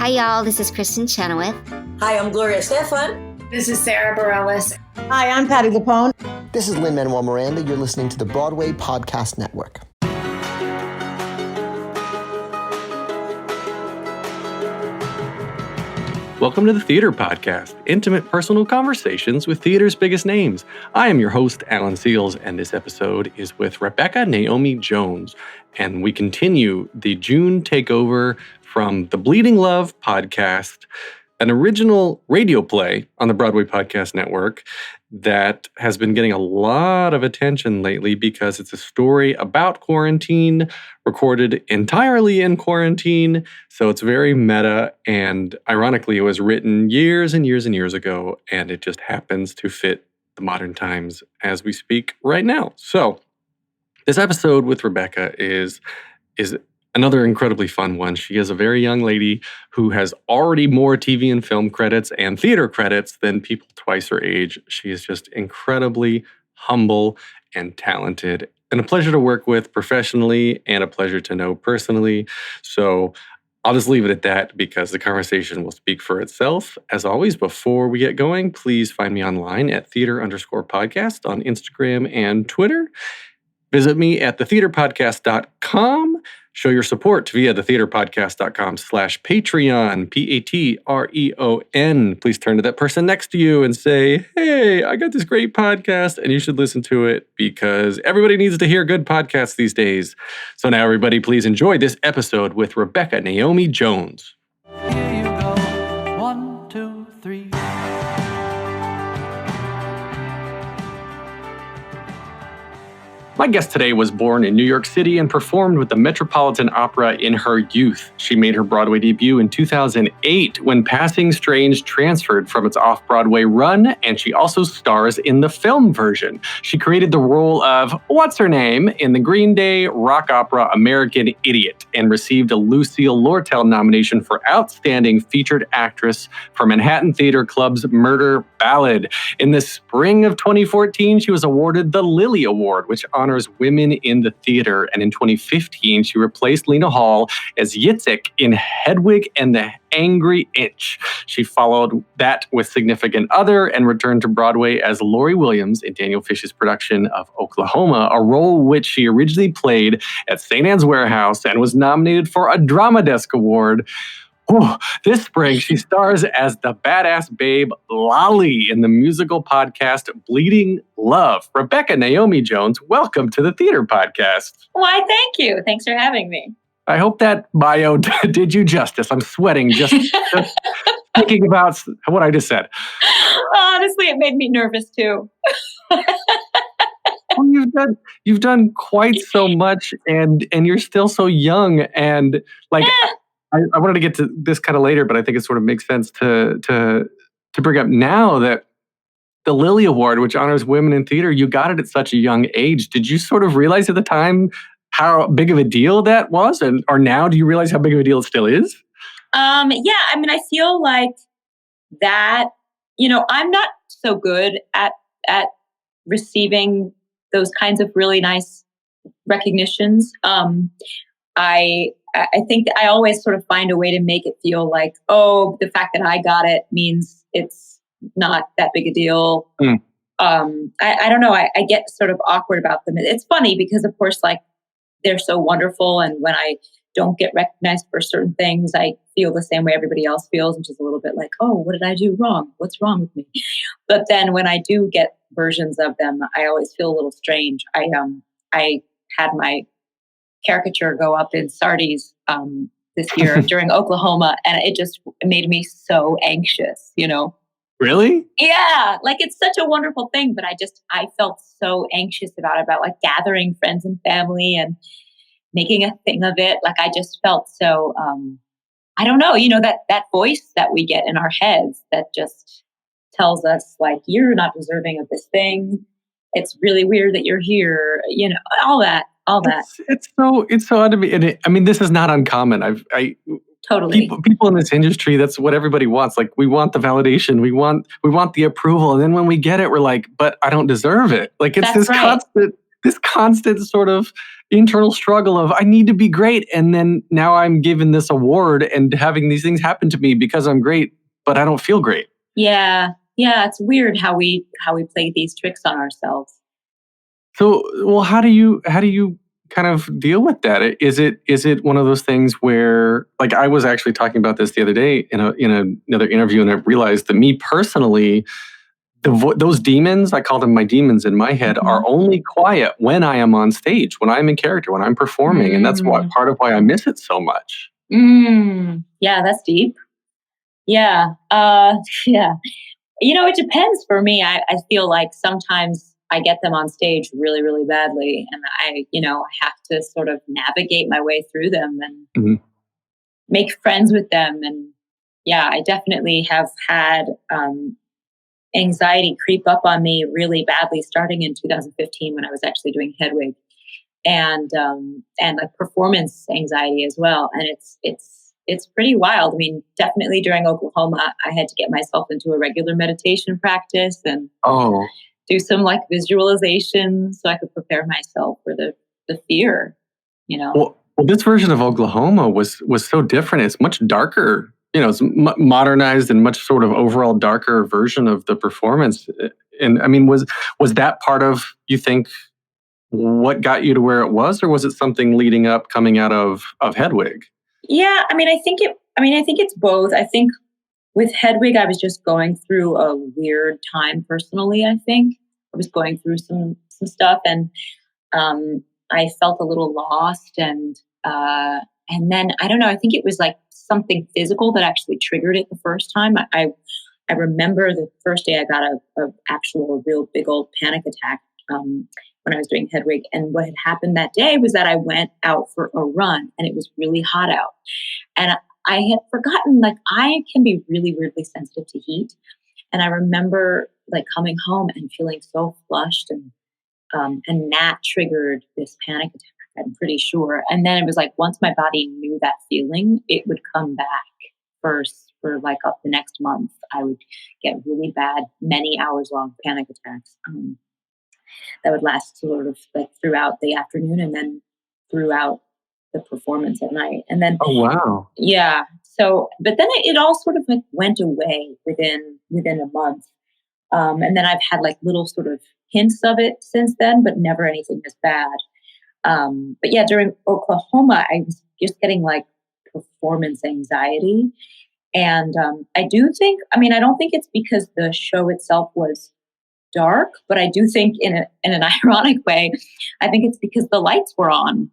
Hi, y'all. This is Kristen Chenoweth. Hi, I'm Gloria Stefan. This is Sarah Bareilles. Hi, I'm Patty Lapone. This is Lin-Manuel Miranda. You're listening to the Broadway Podcast Network. Welcome to the Theater Podcast, intimate personal conversations with theater's biggest names. I am your host, Alan Seals, and this episode is with Rebecca Naomi Jones. And we continue the June takeover from the Bleeding Love podcast, an original radio play on the Broadway Podcast Network that has been getting a lot of attention lately because it's a story about quarantine, recorded entirely in quarantine. So it's very meta, and ironically, it was written years and years and years ago, and it just happens to fit the modern times as we speak right now. So this episode with Rebecca is another incredibly fun one. She is a very young lady who has already more TV and film credits and theater credits than people twice her age. She is just incredibly humble and talented, and a pleasure to work with professionally and a pleasure to know personally. So I'll just leave it at that because the conversation will speak for itself. As always, before we get going, please find me online at theater_podcast on Instagram and Twitter. Visit me at thetheaterpodcast.com. Show your support via thetheaterpodcast.com/Patreon, Patreon. Please turn to that person next to you and say, hey, I got this great podcast and you should listen to it because everybody needs to hear good podcasts these days. So now everybody, please enjoy this episode with Rebecca Naomi Jones. Here you go. 1, 2, 3. My guest today was born in New York City and performed with the Metropolitan Opera in her youth. She made her Broadway debut in 2008 when Passing Strange transferred from its off-Broadway run, and she also stars in the film version. She created the role of what's-her-name in the Green Day rock opera American Idiot and received a Lucille Lortel nomination for Outstanding Featured Actress for Manhattan Theater Club's Murder Ballad. In the spring of 2014, she was awarded the Lily Award, which honors women in the theater. And in 2015, she replaced Lena Hall as Yitzhak in Hedwig and the Angry Inch. She followed that with Significant Other and returned to Broadway as Laurie Williams in Daniel Fish's production of Oklahoma, a role which she originally played at St. Anne's Warehouse and was nominated for a Drama Desk Award. Oh, this spring, she stars as the badass babe Lolly in the musical podcast Bleeding Love. Rebecca Naomi Jones, welcome to the Theater Podcast. Why, thank you. Thanks for having me. I hope that bio did you justice. I'm sweating just thinking about what I just said. Honestly, it made me nervous too. Well, you've done quite so much, and you're still so young, and like. I wanted to get to this kind of later, but I think it sort of makes sense to bring up now that the Lily Award, which honors women in theater, you got it at such a young age. Did you sort of realize at the time how big of a deal that was? Or now do you realize how big of a deal it still is? Yeah, I mean, I feel like that, I'm not so good at receiving those kinds of really nice recognitions. I think that I always sort of find a way to make it feel like, oh, the fact that I got it means it's not that big a deal. I don't know. I get sort of awkward about them. It's funny because, of course, like they're so wonderful. And when I don't get recognized for certain things, I feel the same way everybody else feels, which is a little bit like, oh, what did I do wrong? What's wrong with me? But then when I do get versions of them, I always feel a little strange. I had my caricature go up in Sardi's this year during Oklahoma, and it just made me so anxious, Really? Yeah, like it's such a wonderful thing, but I felt so anxious about like gathering friends and family and making a thing of it. Like I just felt so, I don't know, that voice that we get in our heads that just tells us like, you're not deserving of this thing. It's really weird that you're here, all that. It's so odd to me. And this is not uncommon. Totally. People in this industry, that's what everybody wants. Like we want the validation, we want the approval. And then when we get it, we're like, but I don't deserve it. Like it's that's this right. this constant sort of internal struggle of I need to be great, and then now I'm given this award and having these things happen to me because I'm great, but I don't feel great. Yeah, it's weird how we play these tricks on ourselves. So, well, how do you kind of deal with that? Is it one of those things where, like, I was actually talking about this the other day in another interview, and I realized that me personally, those demons, I call them my demons in my head, are only quiet when I am on stage, when I'm in character, when I'm performing, and that's part of why I miss it so much. Yeah, that's deep. Yeah, yeah. It depends for me. I feel like sometimes I get them on stage really, really badly, and I have to sort of navigate my way through them and make friends with them. And yeah, I definitely have had anxiety creep up on me really badly starting in 2015 when I was actually doing Hedwig, and like performance anxiety as well. And it's pretty wild. I mean, definitely during Oklahoma, I had to get myself into a regular meditation practice and do some like visualization so I could prepare myself for the fear, Well, this version of Oklahoma was so different. It's much darker. It's modernized and much sort of overall darker version of the performance. And I mean, was that part of, you think, what got you to where it was, or was it something leading up, coming out of Hedwig? Yeah, I think it's both. I think with Hedwig, I was just going through a weird time personally. I think I was going through some stuff, and I felt a little lost, and then I don't know. I think it was like something physical that actually triggered it the first time. I remember the first day I got a real big old panic attack when I was doing Hedwig. And what had happened that day was that I went out for a run, and it was really hot out. And I had forgotten, like, I can be really weirdly sensitive to heat. And I remember like coming home and feeling so flushed, and that triggered this panic attack, I'm pretty sure. And then it was like, once my body knew that feeling, it would come back first for like up the next month. I would get really bad, many hours long panic attacks that would last sort of like throughout the afternoon and then throughout the performance at night. And then, oh wow, yeah. So, but then it all sort of like went away within a month. And then I've had like little sort of hints of it since then, but never anything as bad. But yeah, during Oklahoma, I was just getting like performance anxiety. And I do think, I don't think it's because the show itself was dark, but I do think in an ironic way, I think it's because the lights were on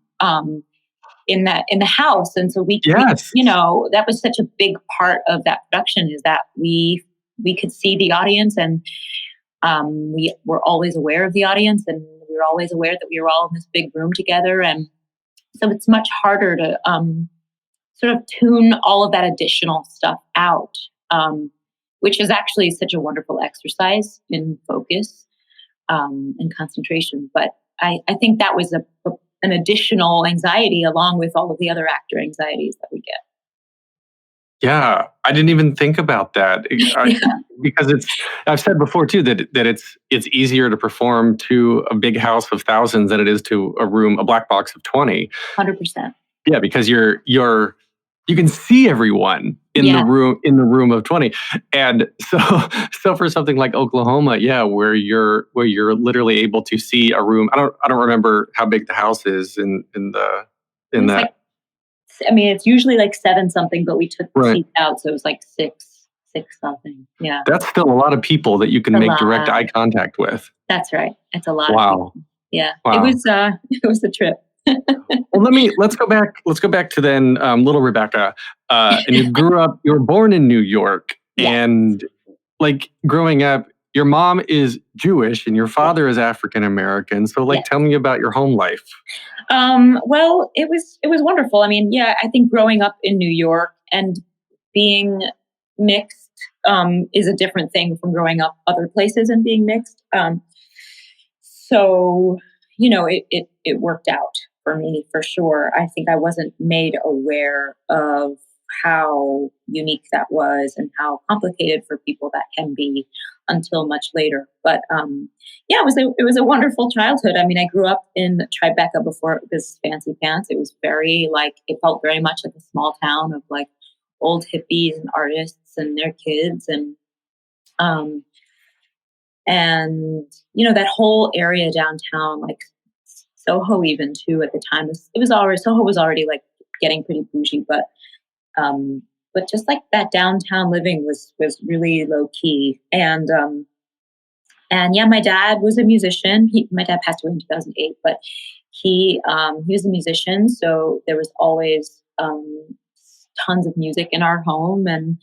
in the house. And so we that was such a big part of that production, is that we could see the audience, and we were always aware of the audience, and we were always aware that we were all in this big room together. And so it's much harder to sort of tune all of that additional stuff out, which is actually such a wonderful exercise in focus and concentration. But I think that was an additional anxiety along with all of the other actor anxieties that we get. Yeah, I didn't even think about that because I've said before too that it's easier to perform to a big house of thousands than it is to a black box of 20. 100%. Yeah, because you can see everyone in the room of 20. And so for something like Oklahoma, where you're literally able to see a room. I don't remember how big the house is in that. Like, it's usually like 7 something, but we took the seats out, so it was like 6 something. Yeah. That's still a lot of people that you can make direct eye contact with. That's right. It's a lot of people. Yeah. Wow. It was a trip. Well, let's go back to then little Rebecca. And you were born in New York, and like growing up, your mom is Jewish and your father is African American. So tell me about your home life. Well, it was wonderful. I think growing up in New York and being mixed is a different thing from growing up other places and being mixed. So, it worked out for me for sure. I think I wasn't made aware of how unique that was and how complicated for people that can be until much later. But it was a wonderful childhood. I mean, I grew up in Tribeca before it was fancy pants. It was it felt very much like a small town of like old hippies and artists and their kids and that whole area downtown, like Soho even too at the time, Soho was already like getting pretty bougie, but just like that downtown living was really low key. And my dad was a musician. My dad passed away in 2008, but he was a musician. So there was always tons of music in our home. And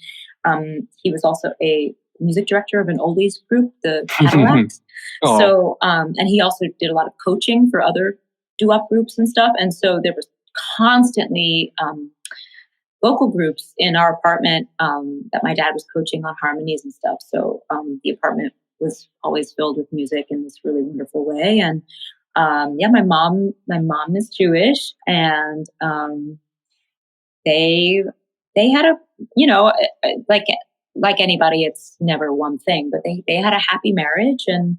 he was also a music director of an oldies group, the Cadillacs. So, and he also did a lot of coaching for other doo-wop groups and stuff. And so there was constantly vocal groups in our apartment that my dad was coaching on harmonies and stuff. So the apartment was always filled with music in this really wonderful way. And my mom is Jewish, and they had like anybody, it's never one thing, but they had a happy marriage and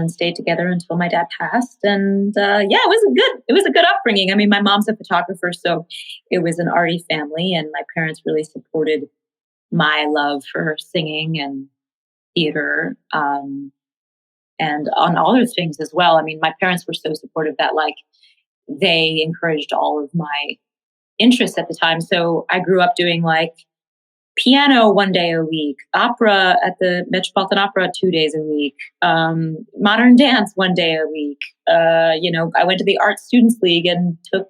stayed together until my dad passed. And it was a good upbringing. I mean, my mom's a photographer, so it was an arty family, and my parents really supported my love for singing and theater, and on other things as well. I mean, my parents were so supportive that like they encouraged all of my interests at the time. So I grew up doing like piano 1 day a week, opera at the Metropolitan Opera 2 days a week, modern dance 1 day a week. I went to the Art Students League and took,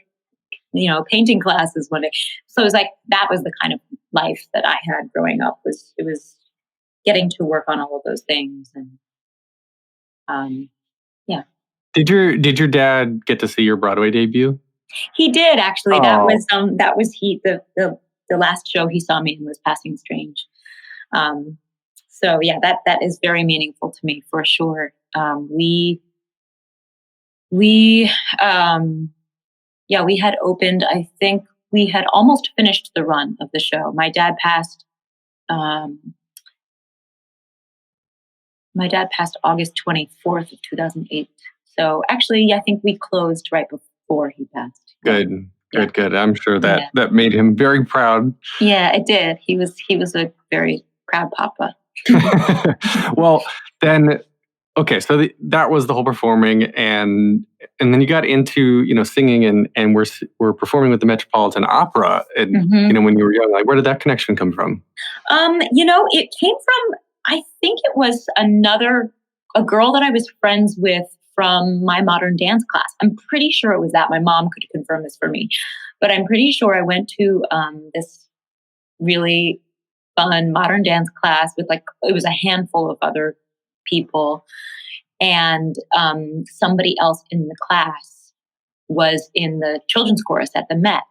painting classes 1 day. So it was like, that was the kind of life that I had growing up. It was getting to work on all of those things. And Did your dad get to see your Broadway debut? He did, actually. Oh. That was the last show he saw me in was Passing Strange. So yeah, that is very meaningful to me for sure. We had opened, I think we had almost finished the run of the show. My dad passed August 24th of 2008. So actually, I think we closed right before he passed. Good. I'm sure that made him very proud. Yeah, it did. He was a very proud papa. Well, then, okay, so that was the whole performing, and then you got into singing, and we're performing with the Metropolitan Opera, and when you were young, like where did that connection come from? It came from, I think it was a girl that I was friends with from my modern dance class. I'm pretty sure it was that. My mom could confirm this for me, but I'm pretty sure I went to this really fun modern dance class with it was a handful of other people, and somebody else in the class was in the children's chorus at the Met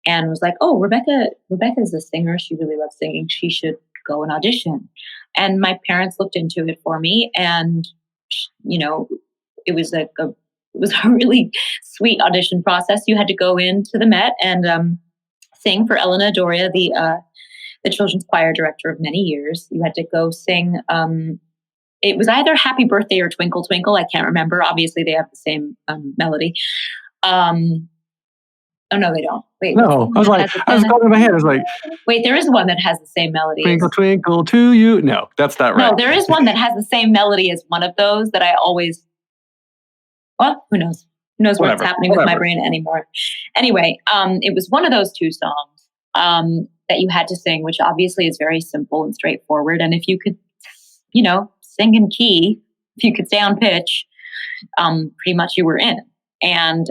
and was like, "Oh, Rebecca's a singer. She really loves singing. She should go and audition." And my parents looked into it for me, and it was a really sweet audition process. You had to go into the Met and sing for Elena Doria, the children's choir director of many years. You had to go sing. It was either Happy Birthday or Twinkle Twinkle. I can't remember. Obviously, they have the same melody. Oh no, they don't. Wait, no, I was going in my head. I was like, wait, there is one that has the same melody. Twinkle Twinkle to you. No, that's not right. No, there is one that has the same melody as one of those that I always. Well, who knows? Who knows what's happening with my brain anymore? Anyway, it was one of those two songs that you had to sing, which obviously is very simple and straightforward. And if you could, sing in key, if you could stay on pitch, pretty much you were in. And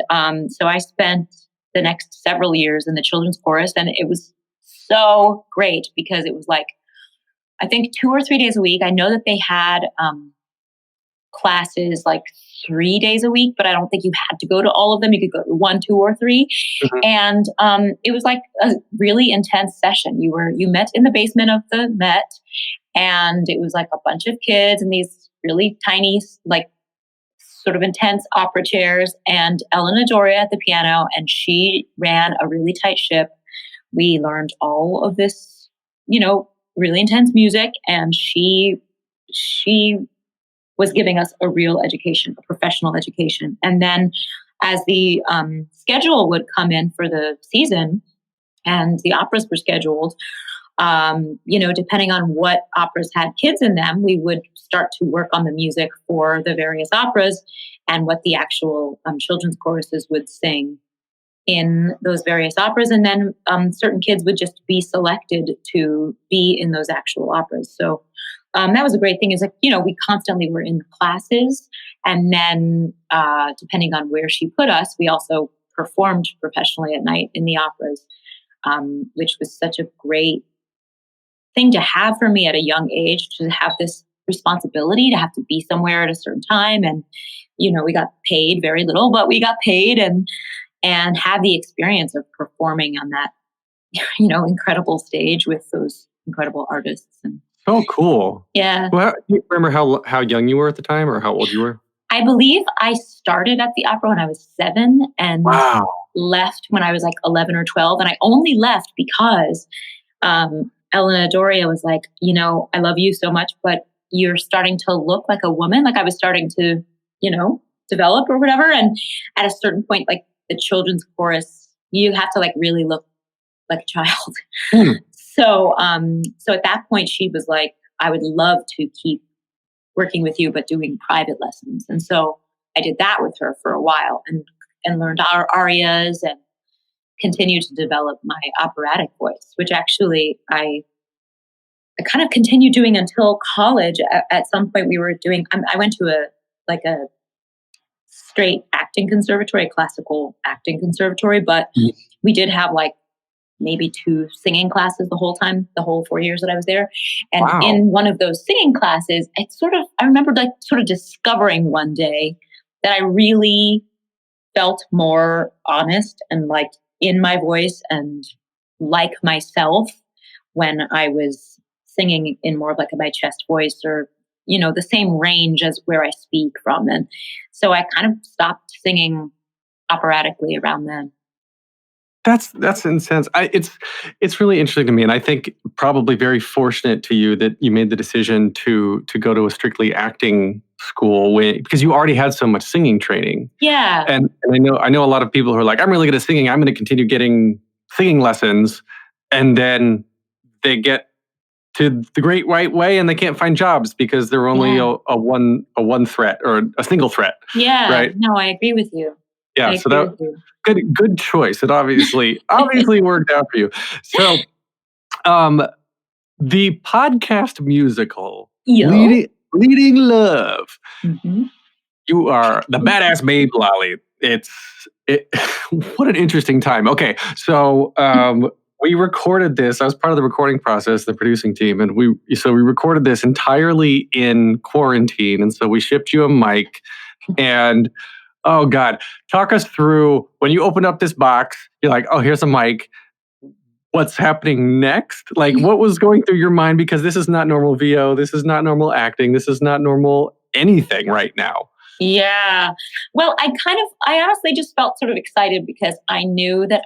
so I spent the next several years in the children's chorus, and it was so great because it was like, I think 2 or 3 days a week. I know that they had classes like 3 days a week, but I don't think you had to go to all of them. You could go to 1, 2, or 3. Mm-hmm. And it was like a really intense session. You met in the basement of the Met, and it was like a bunch of kids in these really tiny, like sort of intense opera chairs and Elena Doria at the piano, and she ran a really tight ship. We learned all of this, really intense music, and she was giving us a real education, a professional education. And then as the schedule would come in for the season and the operas were scheduled, depending on what operas had kids in them, we would start to work on the music for the various operas and what the actual children's choruses would sing in those various operas. And then certain kids would just be selected to be in those actual operas. So that was a great thing, is we constantly were in classes. And then depending on where she put us, we also performed professionally at night in the operas, which was such a great thing to have for me at a young age, to have this responsibility to have to be somewhere at a certain time. And, we got paid very little, but we got paid and have the experience of performing on that, incredible stage with those incredible artists. And so cool. Yeah. Well, do you remember how young you were at the time, or how old you were? I believe I started at the opera when I was 7 and left when I was like 11 or 12. And I only left because Elena Doria was like, I love you so much, but you're starting to look like a woman. Like I was starting to, develop or whatever. And at a certain point, like the children's chorus, you have to like really look like a child. So at that point she was like, I would love to keep working with you, but doing private lessons. And so I did that with her for a while and learned our arias and continued to develop my operatic voice, which actually I kind of continued doing until college. At some point we were doing, I went to a straight acting conservatory, a classical acting conservatory, but we did have like maybe 2 singing classes the whole 4 years that I was there. And in one of those singing classes, I remember like sort of discovering one day that I really felt more honest and like in my voice and like myself when I was singing in more of like my chest voice, or, the same range as where I speak from. And so I kind of stopped singing operatically around then. That's intense. It's really interesting to me, and I think probably very fortunate to you that you made the decision to go to a strictly acting school because you already had so much singing training. Yeah, and I know a lot of people who are like, I'm really good at singing. I'm going to continue getting singing lessons, and then they get to the Great White Way and they can't find jobs because they're only a one threat or a single threat. Yeah, right. No, I agree with you. Yeah, so that good choice. It obviously worked out for you. So, the podcast musical Leading Love. Mm-hmm. You are the badass babe, Lolly. What an interesting time. Okay, so we recorded this. I was part of the recording process, the producing team, and we recorded this entirely in quarantine, and so we shipped you a mic and. Oh God, talk us through when you opened up this box, you're like, oh, here's a mic. What's happening next? Like what was going through your mind? Because this is not normal VO. This is not normal acting. This is not normal anything right now. Yeah. Well, I honestly just felt sort of excited because I knew that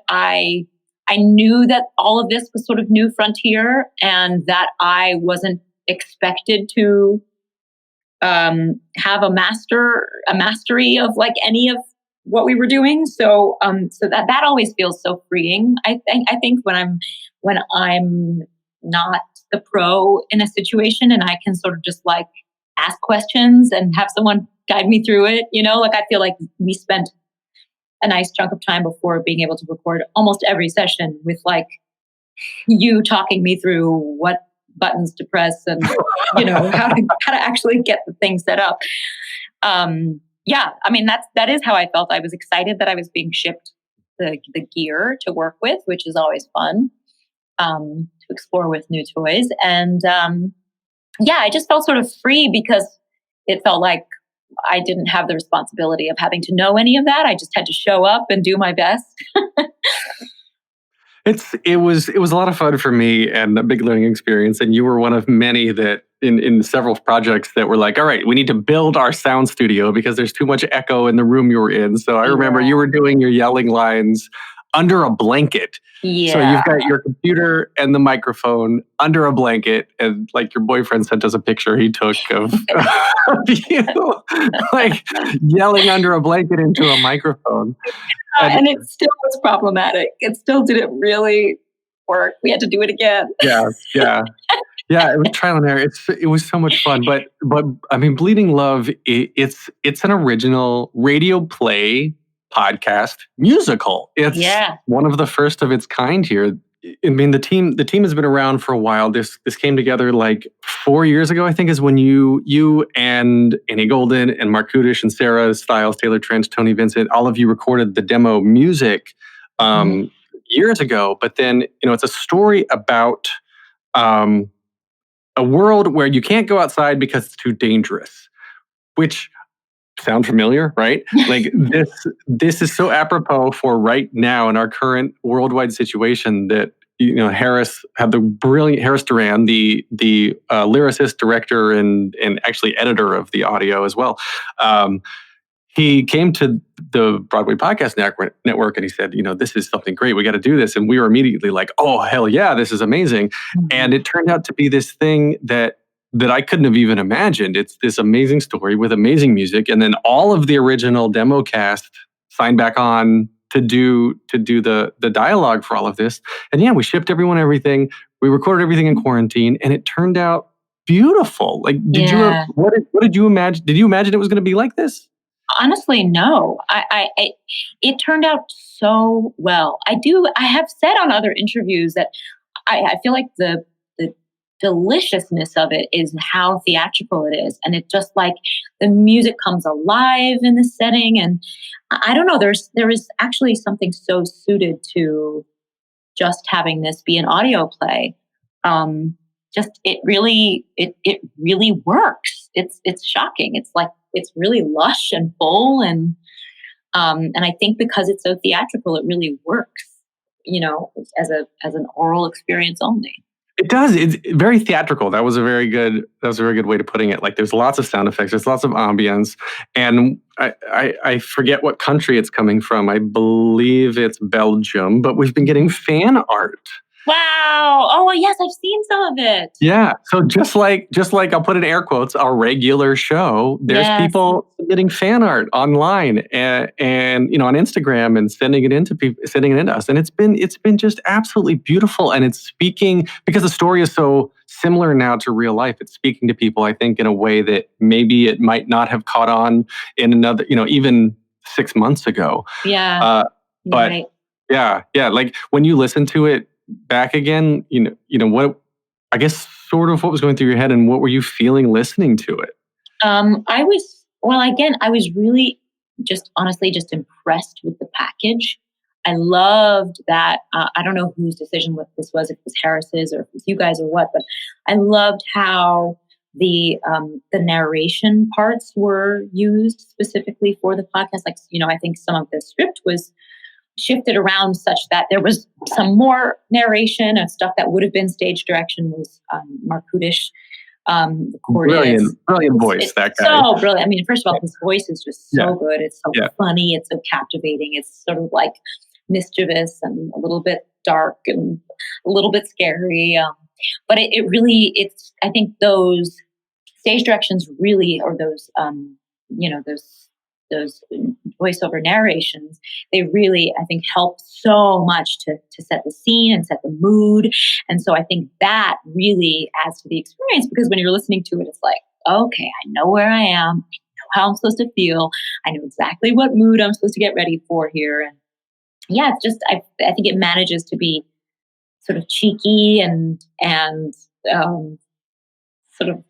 all of this was sort of new frontier and that I wasn't expected to have a mastery of like any of what we were doing. So that always feels so freeing. I think when I'm not the pro in a situation and I can sort of just like ask questions and have someone guide me through it, like I feel like we spent a nice chunk of time before being able to record almost every session with like you talking me through what buttons to press and how to actually get the thing set up. Yeah, I mean that is how I felt. I was excited that I was being shipped the gear to work with, which is always fun to explore with new toys. And I just felt sort of free because it felt like I didn't have the responsibility of having to know any of that. I just had to show up and do my best. It was a lot of fun for me and a big learning experience. And you were one of many that in several projects that were like, all right, we need to build our sound studio because there's too much echo in the room you were in. So I remember you were doing your yelling lines under a blanket. Yeah. So you've got your computer and the microphone under a blanket, and like your boyfriend sent us a picture he took of you like yelling under a blanket into a microphone. And it still was problematic. It still didn't really work. We had to do it again. Yeah. It was trial and error. It was so much fun, but I mean, Bleeding Love. It's an original radio play podcast musical. It's one of the first of its kind here. I mean, the team has been around for a while. This came together like 4 years ago, I think, is when you and Annie Golden and Mark Kudish and Sarah Stiles, Taylor Trench, Tony Vincent, all of you recorded the demo music years ago. But then, it's a story about a world where you can't go outside because it's too dangerous, which sound familiar, right? Like this is so apropos for right now in our current worldwide situation that Harris Duran, the lyricist, director, and actually editor of the audio as well. He came to the Broadway Podcast Network and he said, this is something great. We got to do this. And we were immediately like, oh, hell yeah, this is amazing. Mm-hmm. And it turned out to be this thing that I couldn't have even imagined. It's this amazing story with amazing music. And then all of the original demo cast signed back on to do the dialogue for all of this. And yeah, we shipped everyone everything. We recorded everything in quarantine and it turned out beautiful. Like, what did you imagine? Did you imagine it was going to be like this? Honestly, no. It turned out so well. I have said on other interviews that I feel like the deliciousness of it is how theatrical it is. And it just like the music comes alive in the setting. And I don't know, there is actually something so suited to just having this be an audio play. It really works. It's shocking. It's like, it's really lush and full. And I think because it's so theatrical, it really works, as an oral experience only. It does. It's very theatrical. That was a very good way to putting it. Like there's lots of sound effects, there's lots of ambience, and I forget what country it's coming from. I believe it's Belgium, but we've been getting fan art. Wow. Oh yes, I've seen some of it. Yeah. So just like I'll put in air quotes, our regular show, there's people submitting fan art online and on Instagram and sending it into us. And it's been just absolutely beautiful. And it's speaking, because the story is so similar now to real life, it's speaking to people, I think, in a way that maybe it might not have caught on in another, even 6 months ago. Yeah. But right. Yeah. Like when you listen to it back again, what, I guess, sort of what was going through your head and what were you feeling listening to it? I was really honestly impressed with the package. I loved that. I don't know whose decision this was, if it was Harris's or if it was you guys or what, but I loved how the narration parts were used specifically for the podcast. Like, I think some of the script was shifted around such that there was some more narration and stuff that would have been stage direction was Mark Kudish. Brilliant voice, that guy. So brilliant. I mean, first of all, his voice is just so good. It's so funny. It's so captivating. It's sort of like mischievous and a little bit dark and a little bit scary. But it really, I think those stage directions really, or those voiceover narrations, they really, I think, help so much to set the scene and set the mood. And so I think that really adds to the experience, because when you're listening to it, it's like, okay, I know where I am. I know how I'm supposed to feel. I know exactly what mood I'm supposed to get ready for here. And yeah, it's just, I think it manages to be sort of cheeky and sort of,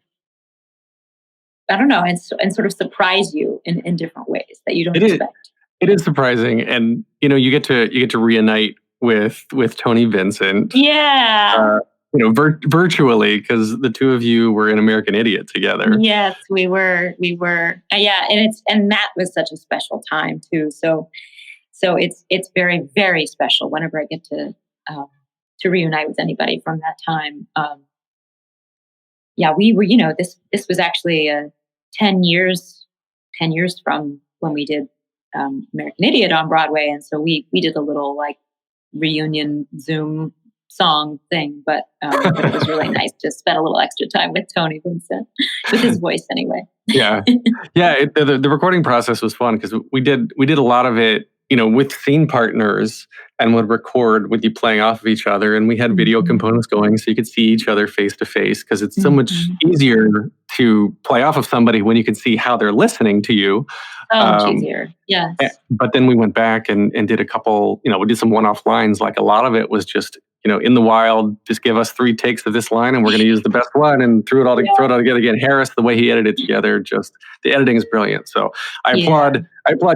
I don't know, and sort of surprise you in different ways that you don't expect. It is surprising, and you get to reunite with Tony Vincent. Yeah. Virtually, because the two of you were in American Idiot together. Yes, we were. Yeah, and that was such a special time too. So it's very, very special whenever I get to to reunite with anybody from that time. We were, this was actually 10 years from when we did American Idiot on Broadway. And so we did a little like reunion Zoom song thing, but it was really nice to spend a little extra time with Tony Vincent, with his voice anyway. Yeah. The recording process was fun because we did a lot of it, with scene partners, and would record with you playing off of each other. And we had video components going so you could see each other face to face, because it's so much easier to play off of somebody when you can see how they're listening to you. Much easier. Yes. But then we went back and did a couple, we did some one-off lines. Like a lot of it was just, in the wild, just give us 3 takes of this line and we're going to use the best one, and throw it all together again. Harris, the way he edited it together, just the editing is brilliant. So I applaud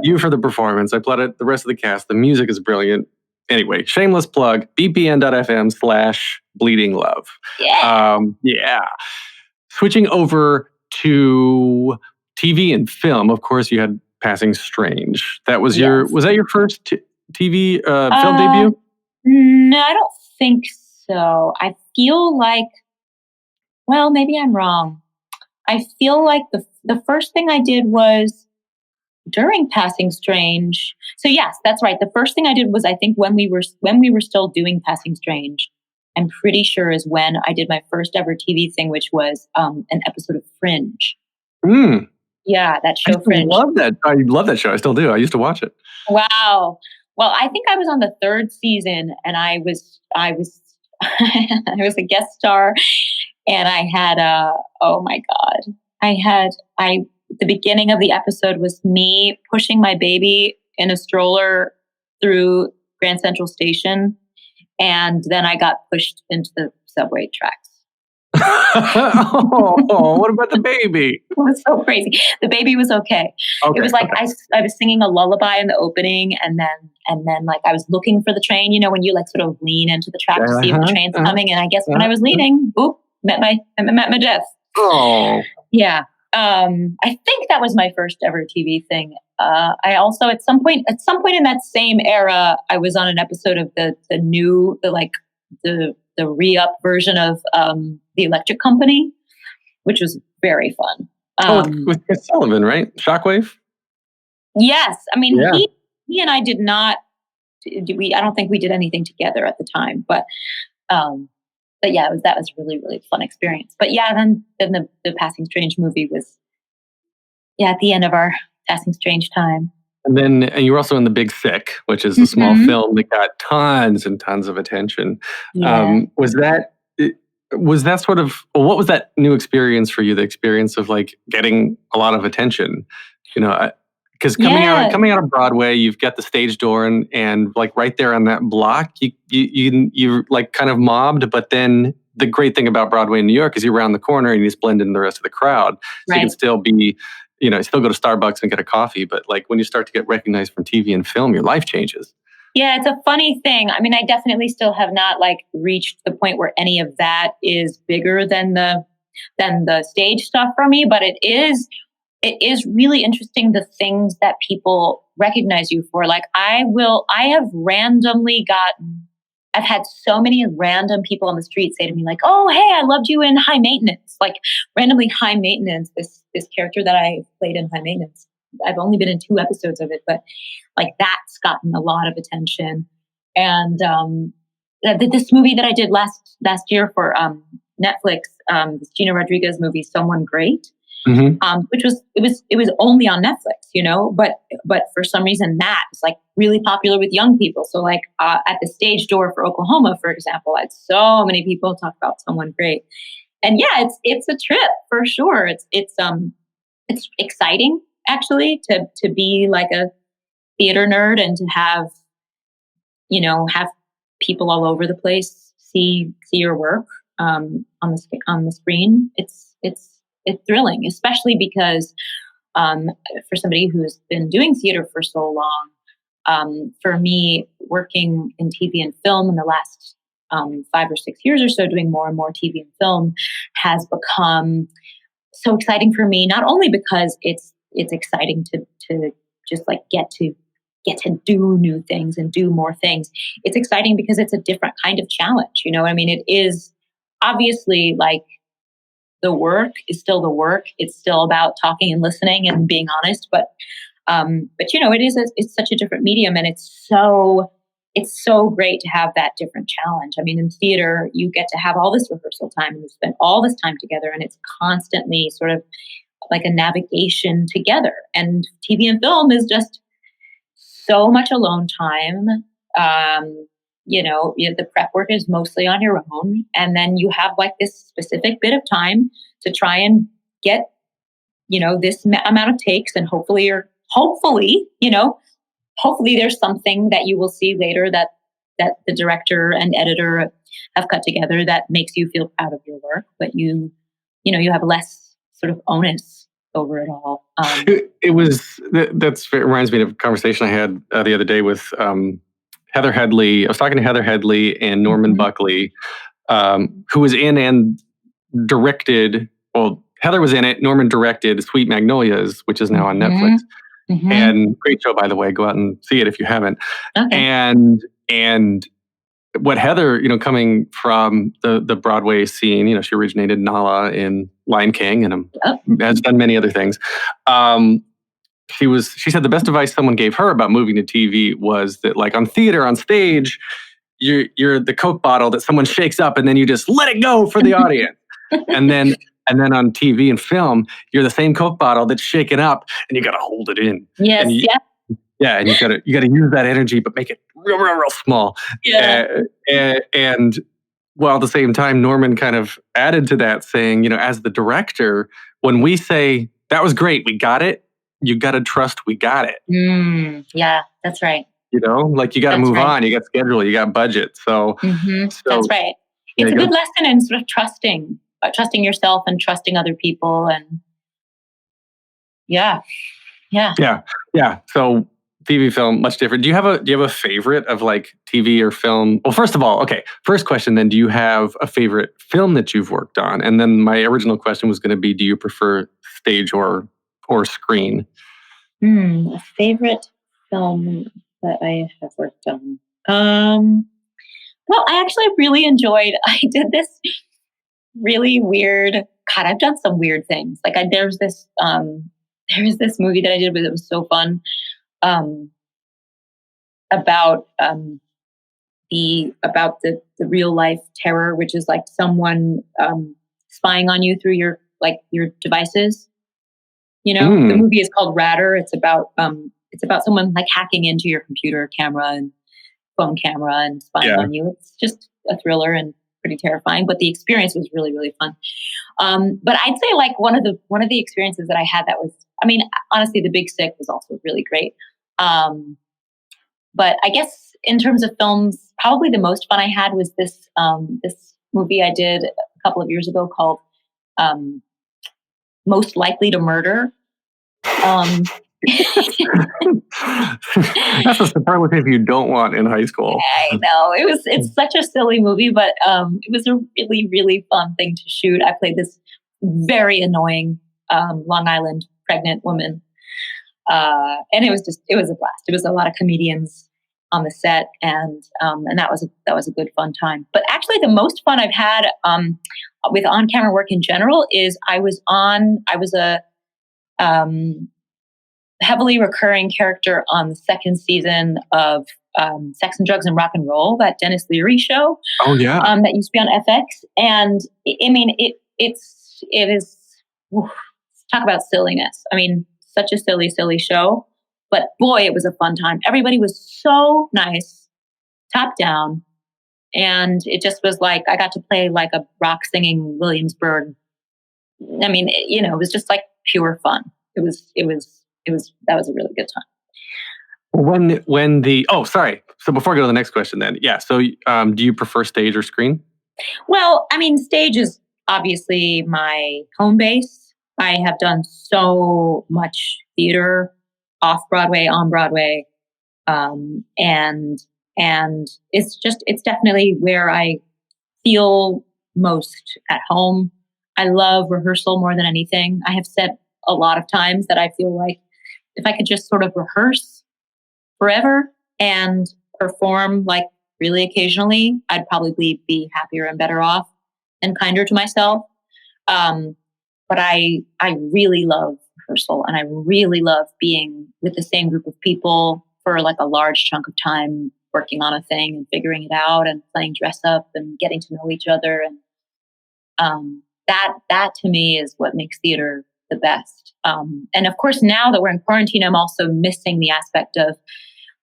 you for the performance. I applaud the rest of the cast. The music is brilliant. Anyway, shameless plug, bpn.fm/bleedinglove. Yeah. Switching over to TV and film, of course, you had Passing Strange. That was was that your first TV film debut? No, I don't think so. I feel like, well, maybe I'm wrong. I feel like the first thing I did was during Passing Strange. So yes, that's right. The first thing I did was, I think when we were still doing Passing Strange, I'm pretty sure is when I did my first ever TV thing, which was an episode of Fringe. Yeah, that show Fringe. I love that show. I still do. I used to watch it. Wow. Well, I think I was on the 3rd season, and I was I was a guest star, and I had the beginning of the episode was me pushing my baby in a stroller through Grand Central Station, and then I got pushed into the subway tracks. What about the baby? It was so crazy. The baby was okay. It was like I was singing a lullaby in the opening, and then like I was looking for the train. When you like sort of lean into the track to see if the train's coming, and I guess when I was leaning, met my death. Oh, yeah. I think that was my first ever TV thing. I also at some point in that same era, I was on an episode of the re-up version of The Electric Company, which was very fun. With Chris Sullivan, right? Shockwave? Yes. I mean, he and I did not, I don't think we did anything together at the time, but yeah, that was really, really fun experience. But yeah, then the Passing Strange movie was, at the end of our Passing Strange time. And then you were also in The Big Sick, which is a small film that got tons and tons of attention. Yeah. Was that sort of, what was that new experience for you? The experience of like getting a lot of attention, because coming out of Broadway, you've got the stage door and like right there on that block, you're like kind of mobbed. But then the great thing about Broadway in New York is you're around the corner and you just blend in the rest of the crowd. So you can still be, still go to Starbucks and get a coffee. But like when you start to get recognized from TV and film, your life changes. Yeah, it's a funny thing. I mean, I definitely still have not like reached the point where any of that is bigger than the stage stuff for me. But it is really interesting, the things that people recognize you for. Like I've had so many random people on the street say to me like, "Oh, hey, I loved you in High Maintenance." Like randomly High Maintenance, this character that I played in High Maintenance. I've only been in 2 episodes of it, but like that's gotten a lot of attention. And this movie that I did last year for Netflix, this Gina Rodriguez movie, Someone Great, which was only on Netflix, but for some reason that is like really popular with young people. So like at the stage door for Oklahoma, for example, I had so many people talk about Someone Great, and yeah, it's a trip for sure. It's exciting actually to be like a theater nerd and to have people all over the place see your work on the screen. It's thrilling, especially because for somebody who's been doing theater for so long, for me, working in TV and film in the last 5 or 6 years or so, doing more and more TV and film has become so exciting for me. Not only because it's exciting to just like get to get to do new things and do more things. It's exciting because it's a different kind of challenge. You know what I mean? It is obviously like the work is still the work. It's still about talking and listening and being honest. But you know, it's such a different medium, and it's so great to have that different challenge. I mean, in theater, you get to have all this rehearsal time and you spend all this time together, and it's constantly sort of like a navigation together. And TV and film is just so much alone time. You know, the prep work is mostly on your own. And then you have like this specific bit of time to try and get, you know, this amount of takes, and hopefully, you know, hopefully there's something that you will see later that the director and editor have cut together that makes you feel proud of your work, but you know, you have less sort of onus over it all. It reminds me of a conversation I had the other day with Heather Headley. I was talking to Heather Headley and Norman Buckley, who was in and directed. Well, Heather was in it. Norman directed Sweet Magnolias, which is now on Netflix. And great show, by the way. Go out and see it if you haven't. Okay. And what Heather, you know, coming from the Broadway scene, you know, she originated Nala in Lion King and has done many other things. She said the best advice someone gave her about moving to TV was that, like, on theater, on stage, you're the Coke bottle that someone shakes up and then you just let it go for the audience. and then on TV and film, you're the same Coke bottle that's shaken up and you got to hold it in. Yes. Yeah, and you got to use that energy, but make it real small. Yeah. And while at the same time, Norman kind of added to that, saying, you know, as the director, when we say that was great, we got it, you got to trust we got it. Yeah, that's right. You know, like you got to move on. You got schedule, you got budget. So that's right. It's a good lesson in sort of trusting yourself and trusting other people, and yeah. So TV, film, much different. Do you have a favorite of like TV or film? Well, first of all, okay. First question, then, do you have a favorite film that you've worked on? And then my original question was going to be, do you prefer stage or screen? A favorite film that I have worked on. Well, I actually really enjoyed. I did this really weird. God, I've done some weird things. Like there was this movie that I did, but it was so fun. About the real life terror, which is like someone spying on you through your devices. You know, the movie is called Radar. It's about someone like hacking into your computer camera and phone camera and spying on you. It's just a thriller and pretty terrifying, but the experience was really, really fun. But I'd say like one of the experiences that I had that was, I mean, honestly, The Big Sick was also really great. But I guess in terms of films, probably the most fun I had was this movie I did a couple of years ago called Most Likely to Murder. That's a superlative you don't want in high school. I know. It's such a silly movie, but it was a really, really fun thing to shoot. I played this very annoying Long Island pregnant woman. And it was a blast. It was a lot of comedians on the set, and that was a good fun time. But actually the most fun I've had with on-camera work in general is I was a heavily recurring character on the second season of Sex and Drugs and Rock and Roll, that Dennis Leary show. Oh yeah. That used to be on FX. And I mean, it is talk about silliness. I mean, such a silly show, but boy, it was a fun time. Everybody was so nice, top down. And it just was like, I got to play like a rock singing Williamsburg. I mean, it was just like pure fun. That was a really good time. Sorry. So before I go to the next question then, yeah. So do you prefer stage or screen? Well, I mean, stage is obviously my home base. I have done so much theater, off Broadway, on Broadway. And it's definitely where I feel most at home. I love rehearsal more than anything. I have said a lot of times that I feel like if I could just sort of rehearse forever and perform like really occasionally, I'd probably be happier and better off and kinder to myself. But I really love rehearsal, and I really love being with the same group of people for like a large chunk of time, working on a thing and figuring it out and playing dress up and getting to know each other. And that to me is what makes theater the best. And of course, now that we're in quarantine, I'm also missing the aspect of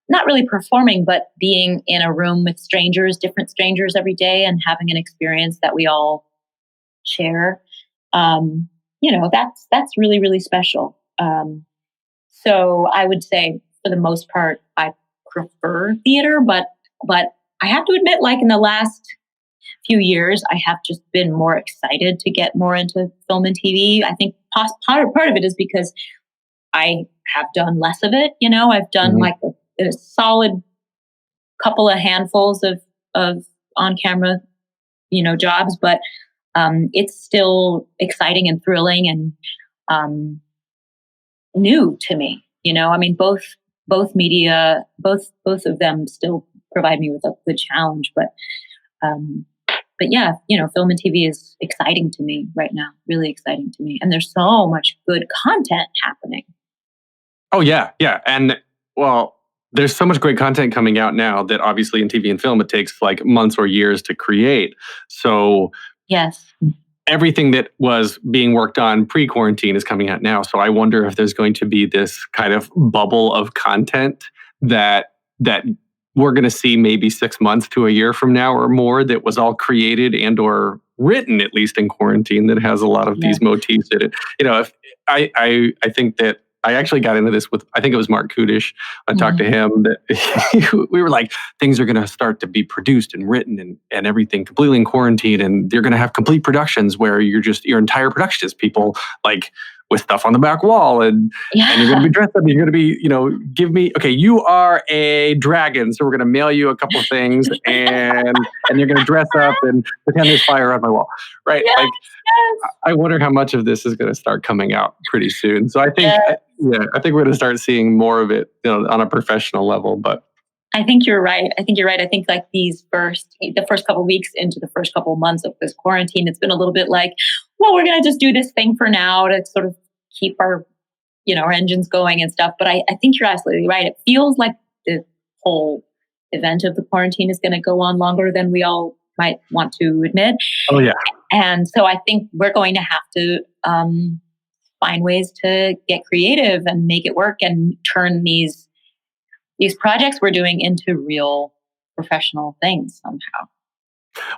not really performing, but being in a room with strangers, different strangers every day, and having an experience that we all share. That's really, really special. So I would say for the most part, I prefer theater, but I have to admit, like in the last few years, I have just been more excited to get more into film and TV. I think part of it is because I have done less of it. I've done like a solid couple of handfuls of on-camera, jobs, but it's still exciting and thrilling and new to me. I mean, both media, both of them still provide me with a good challenge, but yeah, film and TV is exciting to me right now, really exciting to me. And there's so much good content happening. Oh, yeah. Yeah. And well, there's so much great content coming out now that obviously in TV and film, it takes like months or years to create. So yes, everything that was being worked on pre-quarantine is coming out now. So I wonder if there's going to be this kind of bubble of content that we're going to see maybe 6 months to a year from now or more that was all created and or written, at least in quarantine, that has a lot of these motifs in it. If I think that I actually got into this with, I think it was Mark Kudish. I talked to him that we were like, things are going to start to be produced and written and everything completely in quarantine. And they're going to have complete productions where your entire production is people like with stuff on the back wall and you're going to be dressed up. You're going to be, you are a dragon. So we're going to mail you a couple of things and you're going to dress up and pretend there's fire on my wall. Right. Yes, I wonder how much of this is going to start coming out pretty soon. So I think, I think we're going to start seeing more of it, on a professional level, but. I think you're right. I think like the first couple of weeks into the first couple of months of this quarantine, it's been a little bit like, well, we're going to just do this thing for now to sort of keep our engines going and stuff. But I think you're absolutely right. It feels like the whole event of the quarantine is going to go on longer than we all might want to admit. Oh, yeah. And so I think we're going to have to find ways to get creative and make it work and turn these projects we're doing into real professional things somehow.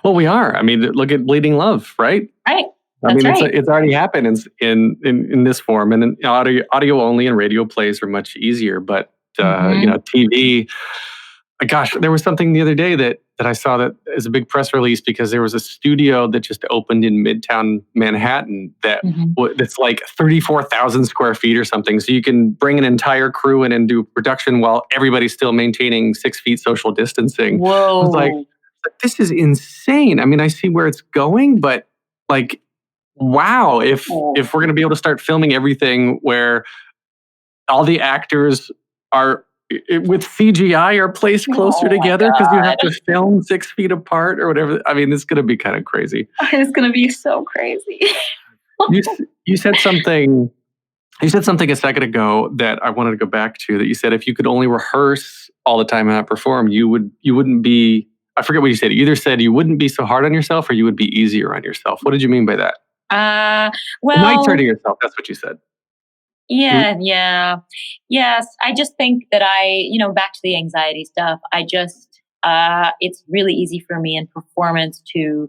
Well, we are. I mean, look at Bleeding Love, right? Right. It's already happened in this form, and then audio only and radio plays are much easier. But TV. Gosh, there was something the other day that I saw that is a big press release because there was a studio that just opened in Midtown Manhattan that's like 34,000 square feet or something. So you can bring an entire crew in and do production while everybody's still maintaining 6 feet social distancing. Whoa! I was like, this is insane. I mean, I see where it's going, but like, wow! If we're going to be able to start filming everything where all the actors are with CGI are placed closer together because you have to film 6 feet apart or whatever. I mean, it's going to be kind of crazy. It's going to be so crazy. You said something. You said something a second ago that I wanted to go back to. That you said if you could only rehearse all the time and not perform, you wouldn't be. I forget what you said. You either said you wouldn't be so hard on yourself, or you would be easier on yourself. What did you mean by that? Nice hurting yourself. That's what you said. Yeah. Yes. I just think that back to the anxiety stuff, it's really easy for me in performance to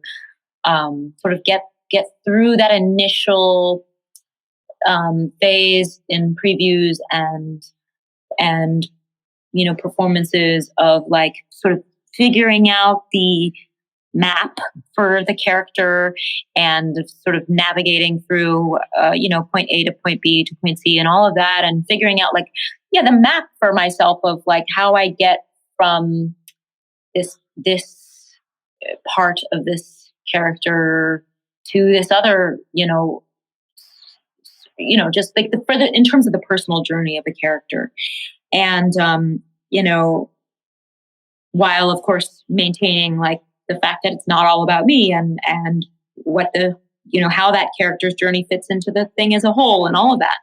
sort of get through that initial phase in previews and performances of like sort of figuring out the map for the character and sort of navigating through, point A to point B to point C and all of that, and figuring out the map for myself of like how I get from this part of this character to this other, just like the further in terms of the personal journey of a character. And, while of course maintaining like the fact that it's not all about me and what the, how that character's journey fits into the thing as a whole and all of that.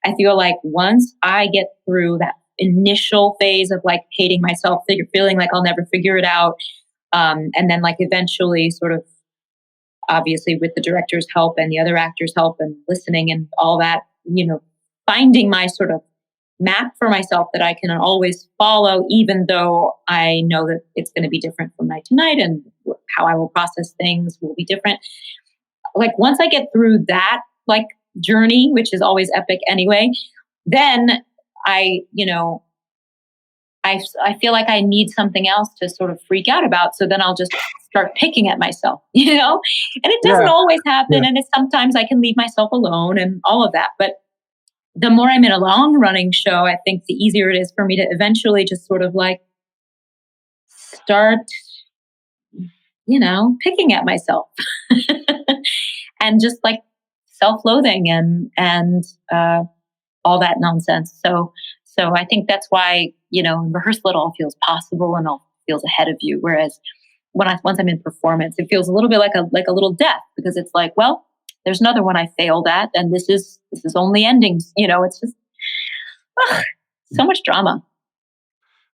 I feel like once I get through that initial phase of like hating myself, feeling like I'll never figure it out, and then like eventually sort of obviously with the director's help and the other actors' help and listening and all that, finding my sort of map for myself that I can always follow, even though I know that it's going to be different from night to night and how I will process things will be different. Like once I get through that like journey, which is always epic anyway, then I feel like I need something else to sort of freak out about. So then I'll just start picking at myself, and it doesn't always happen. Yeah. And it's sometimes I can leave myself alone and all of that. But the more I'm in a long running show, I think the easier it is for me to eventually just sort of like start, picking at myself and just like self-loathing and all that nonsense. So I think that's why, in rehearsal it all feels possible and all feels ahead of you. Whereas once I'm in performance, it feels a little bit like a little death, because it's like, well, there's another one I failed at, and this is only endings. It's just so much drama.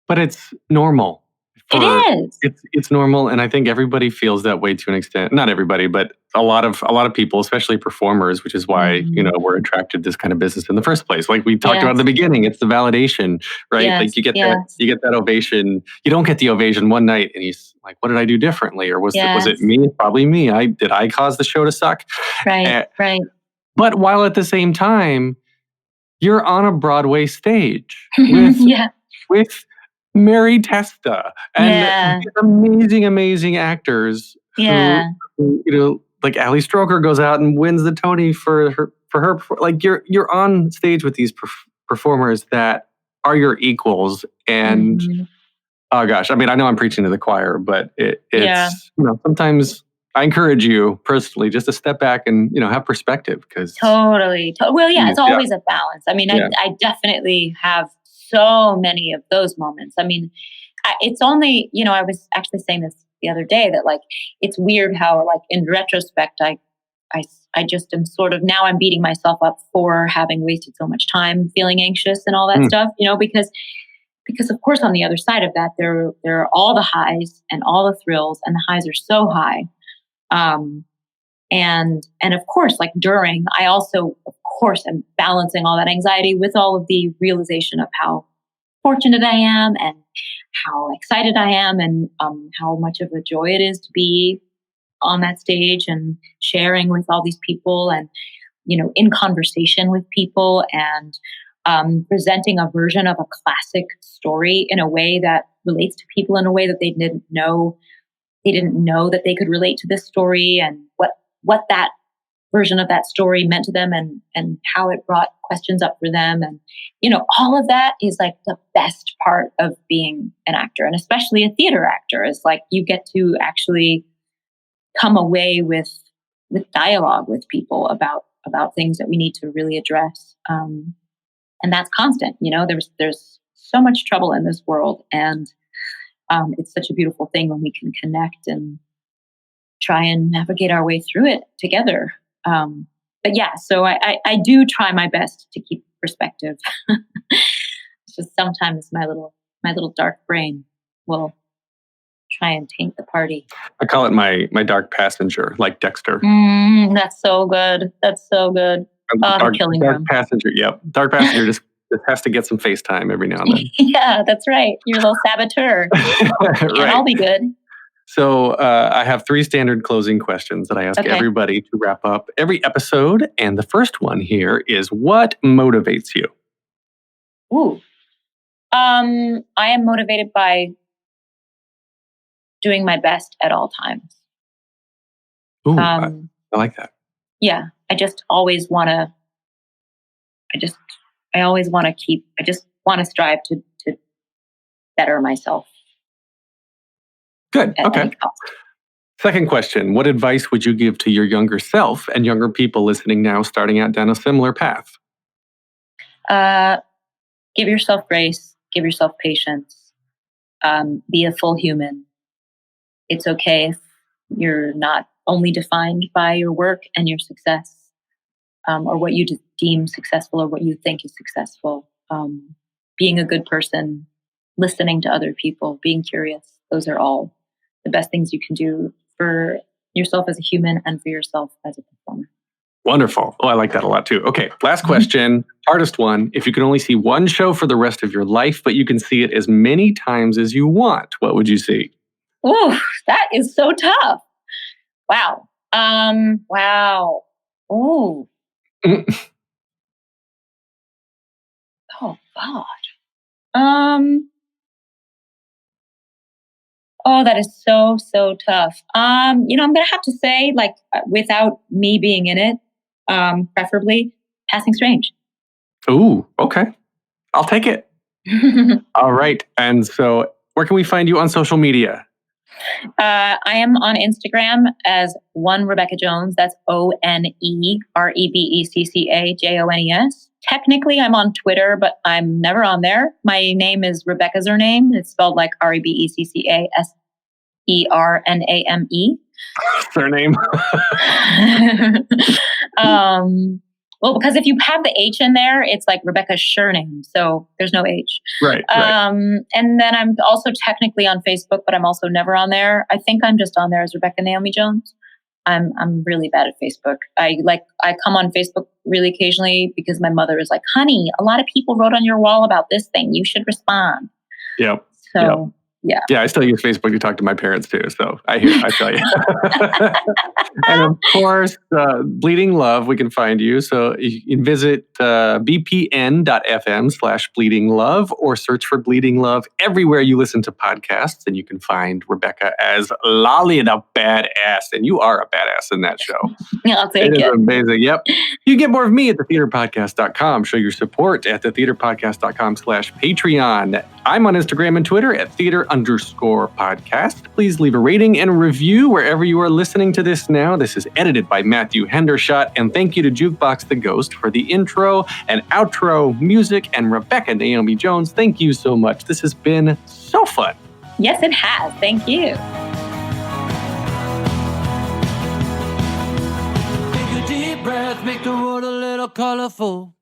But it's normal. It is. It's normal, and I think everybody feels that way to an extent. Not everybody, but a lot of people, especially performers, which is why we're attracted to this kind of business in the first place. Like we talked about at the beginning, it's the validation, right? Yes. Like you get that ovation. You don't get the ovation one night, and he's like, "What did I do differently?" Or was it me? Probably me. Did I cause the show to suck? Right. Right. But while at the same time, you're on a Broadway stage with Mary Testa and these amazing actors who, like Ali Stroker goes out and wins the Tony for her. Like you're on stage with these performers that are your equals. And oh gosh, I mean, I know I'm preaching to the choir, but it's sometimes I encourage you personally just to step back and have perspective, because totally. Well, it's always a balance. I mean, I definitely have so many of those moments. I mean, it's only, I was actually saying this the other day that like, it's weird how like in retrospect, I just am sort of, now I'm beating myself up for having wasted so much time feeling anxious and all that stuff, because of course on the other side of that, there are all the highs and all the thrills, and the highs are so high. And of course, like during, I also, of course, am balancing all that anxiety with all of the realization of how fortunate I am and how excited I am, and how much of a joy it is to be on that stage and sharing with all these people, and, in conversation with people, and presenting a version of a classic story in a way that relates to people in a way that they didn't know that they could relate to this story, and what that version of that story meant to them, and how it brought questions up for them. And, all of that is like the best part of being an actor, and especially a theater actor, is like you get to actually come away with dialogue with people about things that we need to really address. And that's constant, there's so much trouble in this world, and it's such a beautiful thing when we can connect and try and navigate our way through it together. But so I do try my best to keep perspective. It's just sometimes my little dark brain will try and taint the party. I call it my dark passenger, like Dexter. That's so good. That's so good. Dark room. Passenger. Yep. Dark passenger just has to get some FaceTime every now and then. Yeah, that's right. You're a little saboteur. Right. And I'll be good. So I have 3 standard closing questions that I ask everybody to wrap up every episode. And the first one here is, what motivates you? Ooh. I am motivated by doing my best at all times. Ooh, I like that. Yeah. I just always want to, I just want to strive to better myself. Good. Okay. Second question. What advice would you give to your younger self and younger people listening now, starting out down a similar path? Give yourself grace. give yourself patience, be a full human. It's okay if you're not only defined by your work and your success, or what you deem successful or what you think is successful. Being a good person, listening to other people, being curious. Those are all the best things you can do for yourself as a human and for yourself as a performer. Wonderful. Oh, I like that a lot too. Okay, last question, hardest one. If you could only see one show for the rest of your life, but you can see it as many times as you want, what would you see? Ooh, that is so tough. Wow. Wow. Ooh. Oh God. Oh, that is so tough. I'm gonna have to say, like, without me being in it, preferably Passing Strange. Ooh, okay. I'll take it. All right. And so where can we find you on social media? I am on Instagram as one Rebecca Jones. That's ONEREBECCAJONES. Technically, I'm on Twitter, but I'm never on there. My name is Rebecca's her name. It's spelled like REBECCASERNAME. Surname. Well, because if you have the H in there, it's like Rebecca's surname. So there's no H. Right. And then I'm also technically on Facebook, but I'm also never on there. I think I'm just on there as Rebecca Naomi Jones. I'm really bad at Facebook. I come on Facebook really occasionally because my mother is like, honey, a lot of people wrote on your wall about this thing. You should respond. Yep. So, yeah. Yeah, I still use Facebook to talk to my parents too. So I tell you. And of course, Bleeding Love, we can find you. So you can visit bpn.fm/Bleeding Love or search for Bleeding Love everywhere you listen to podcasts. And you can find Rebecca as Lolly the Badass. And you are a badass in that show. I'll take it. It is amazing. Yep. You get more of me at thetheaterpodcast.com. Show your support at thetheaterpodcast.com/Patreon. I'm on Instagram and Twitter at theater_podcast. Please leave a rating and a review wherever you are listening to this now. This is edited by Matthew Hendershot. And thank you to Jukebox the Ghost for the intro and outro music. And Rebecca Naomi Jones, thank you so much. This has been so fun. Yes, it has. Thank you. Take a deep breath, make the world a little colorful.